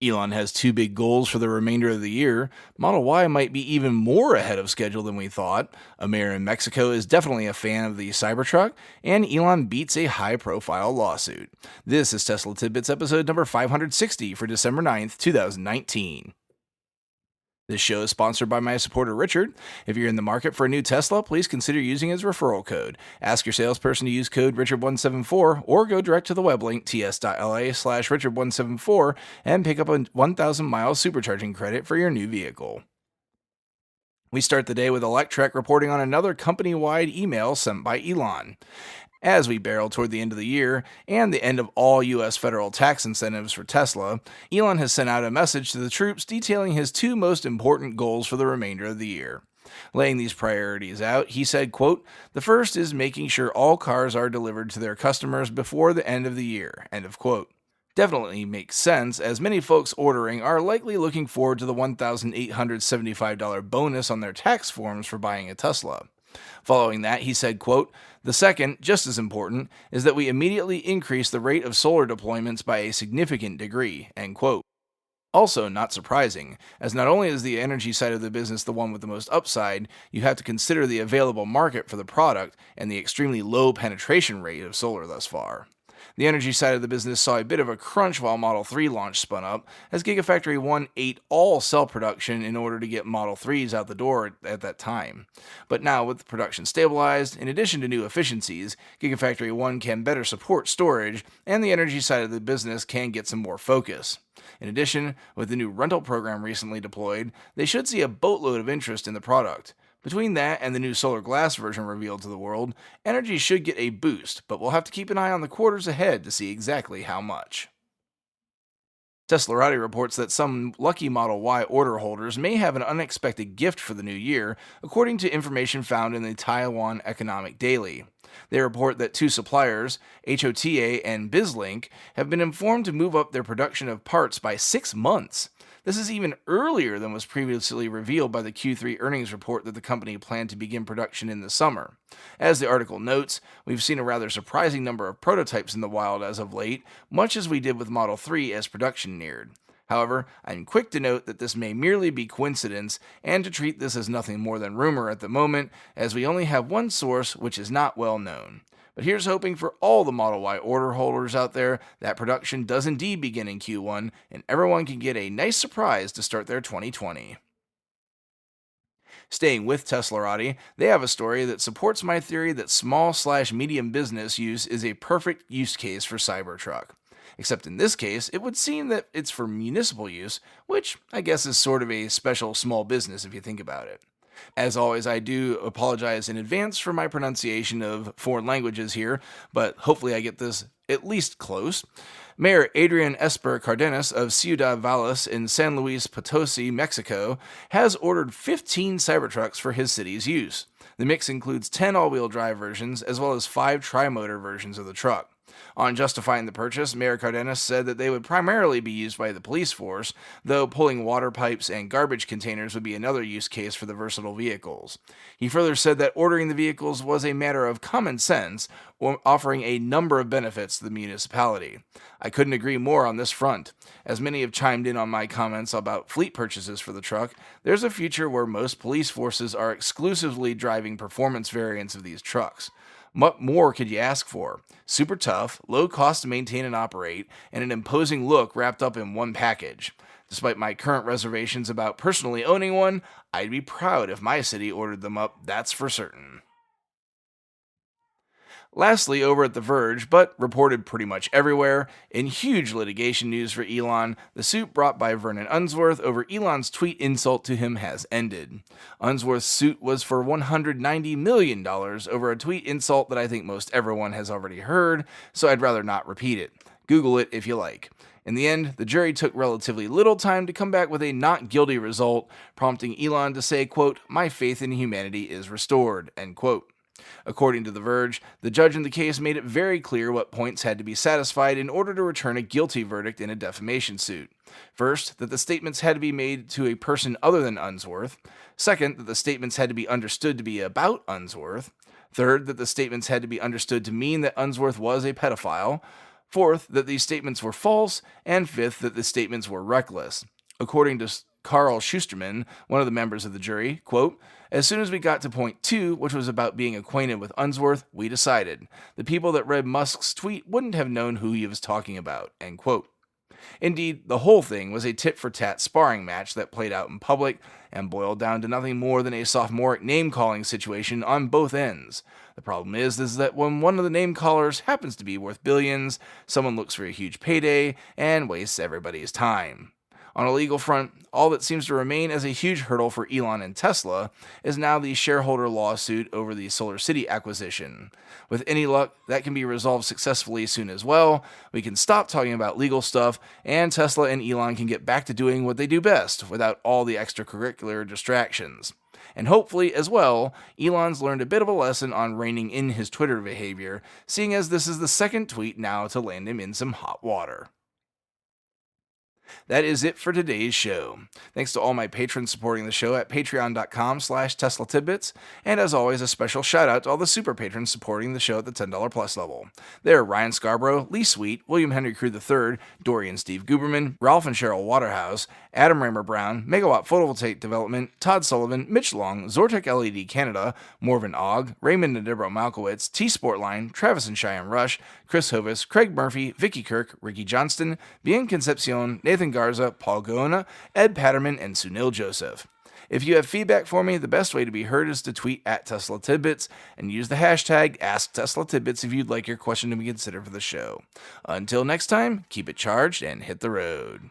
Elon has two big goals for the remainder of the year. Model Y might be even more ahead of schedule than we thought. A mayor in Mexico is definitely a fan of the Cybertruck, and Elon beats a high profile lawsuit. This is Tesla Tidbits episode number 560 for December 9th, 2019. This show is sponsored by my supporter Richard. If you're in the market for a new Tesla, please consider using his referral code. Ask your salesperson to use code Richard174 or go direct to the web link ts.la/Richard174 and pick up a 1,000 miles supercharging credit for your new vehicle. We start the day with Electrek reporting on another company-wide email sent by Elon. As we barrel toward the end of the year and the end of all U.S. federal tax incentives for Tesla, Elon has sent out a message to the troops detailing his two most important goals for the remainder of the year. Laying these priorities out, he said, quote, "The first is making sure all cars are delivered to their customers before the end of the year," end of quote. Definitely makes sense, as many folks ordering are likely looking forward to the $1,875 bonus on their tax forms for buying a Tesla. Following that, he said, quote, "The second, just as important, is that we immediately increase the rate of solar deployments by a significant degree," end quote. Also, not surprising, as not only is the energy side of the business the one with the most upside, you have to consider the available market for the product and the extremely low penetration rate of solar thus far. The energy side of the business saw a bit of a crunch while Model 3 launch spun up, as Gigafactory 1 ate all cell production in order to get Model 3s out the door at that time. But now, with production stabilized, in addition to new efficiencies, Gigafactory 1 can better support storage, and the energy side of the business can get some more focus. In addition, with the new rental program recently deployed, they should see a boatload of interest in the product. Between that and the new solar glass version revealed to the world, energy should get a boost, but we'll have to keep an eye on the quarters ahead to see exactly how much. Teslarati reports that some lucky Model Y order holders may have an unexpected gift for the new year, according to information found in the Taiwan Economic Daily. They report that two suppliers, HOTA and BizLink, have been informed to move up their production of parts by 6 months. This is even earlier than was previously revealed by the Q3 earnings report that the company planned to begin production in the summer. As the article notes, we've seen a rather surprising number of prototypes in the wild as of late, much as we did with Model 3 as production neared. However, I'm quick to note that this may merely be coincidence and to treat this as nothing more than rumor at the moment, as we only have one source which is not well known. But here's hoping for all the Model Y order holders out there that production does indeed begin in Q1 and everyone can get a nice surprise to start their 2020. Staying with Teslarati, they have a story that supports my theory that small/medium business use is a perfect use case for Cybertruck. Except in this case, it would seem that it's for municipal use, which I guess is sort of a special small business if you think about it. As always, I do apologize in advance for my pronunciation of foreign languages here, but hopefully I get this at least close. Mayor Adrian Esper Cardenas of Ciudad Valles in San Luis Potosi, Mexico, has ordered 15 Cybertrucks for his city's use. The mix includes 10 all-wheel drive versions as well as 5 tri-motor versions of the truck. On justifying the purchase, Mayor Cardenas said that they would primarily be used by the police force, though pulling water pipes and garbage containers would be another use case for the versatile vehicles. He further said that ordering the vehicles was a matter of common sense, offering a number of benefits to the municipality. I couldn't agree more on this front. As many have chimed in on my comments about fleet purchases for the truck, there's a future where most police forces are exclusively driving performance variants of these trucks. What more could you ask for? Super tough, low cost to maintain and operate, and an imposing look wrapped up in one package. Despite my current reservations about personally owning one, I'd be proud if my city ordered them up, that's for certain. Lastly, over at The Verge, but reported pretty much everywhere, in huge litigation news for Elon, the suit brought by Vernon Unsworth over Elon's tweet insult to him has ended. Unsworth's suit was for $190 million over a tweet insult that I think most everyone has already heard, so I'd rather not repeat it. Google it if you like. In the end, the jury took relatively little time to come back with a not guilty result, prompting Elon to say, quote, "My faith in humanity is restored," end quote. According to The Verge, the judge in the case made it very clear what points had to be satisfied in order to return a guilty verdict in a defamation suit. First, that the statements had to be made to a person other than Unsworth. Second, that the statements had to be understood to be about Unsworth. Third, that the statements had to be understood to mean that Unsworth was a pedophile. Fourth, that these statements were false. And fifth, that the statements were reckless. According to Carl Schusterman, one of the members of the jury, quote, as soon as we got to point 2, which was about being acquainted with Unsworth, we decided. The people that read Musk's tweet wouldn't have known who he was talking about, end quote. Indeed, the whole thing was a tit-for-tat sparring match that played out in public and boiled down to nothing more than a sophomoric name-calling situation on both ends. The problem is that when one of the name-callers happens to be worth billions, someone looks for a huge payday and wastes everybody's time. On a legal front, all that seems to remain as a huge hurdle for Elon and Tesla is now the shareholder lawsuit over the Solar City acquisition. With any luck, that can be resolved successfully soon as well. We can stop talking about legal stuff, and Tesla and Elon can get back to doing what they do best without all the extracurricular distractions. And hopefully, as well, Elon's learned a bit of a lesson on reining in his Twitter behavior, seeing as this is the second tweet now to land him in some hot water. That is it for today's show. Thanks to all my patrons supporting the show at patreon.com/Tesla Tidbits, and as always, a special shout out to all the super patrons supporting the show at the $10 plus level. They're Ryan Scarborough, Lee Sweet, William Henry Crew III, Dorian Steve Guberman, Ralph and Cheryl Waterhouse, Adam Raymer Brown, Megawatt Photovoltaic Development, Todd Sullivan, Mitch Long, Zortec LED Canada, Morven Ogg, Raymond and Deborah Malkowitz, T Sportline, Travis and Cheyenne Rush, Chris Hovis, Craig Murphy, Vicky Kirk, Ricky Johnston, Bien Concepcion, Nathan Garza, Paul Goona, Ed Patterman, and Sunil Joseph. If you have feedback for me, the best way to be heard is to tweet at Tesla Tidbits and use the hashtag AskTeslaTidbits if you'd like your question to be considered for the show. Until next time, keep it charged and hit the road.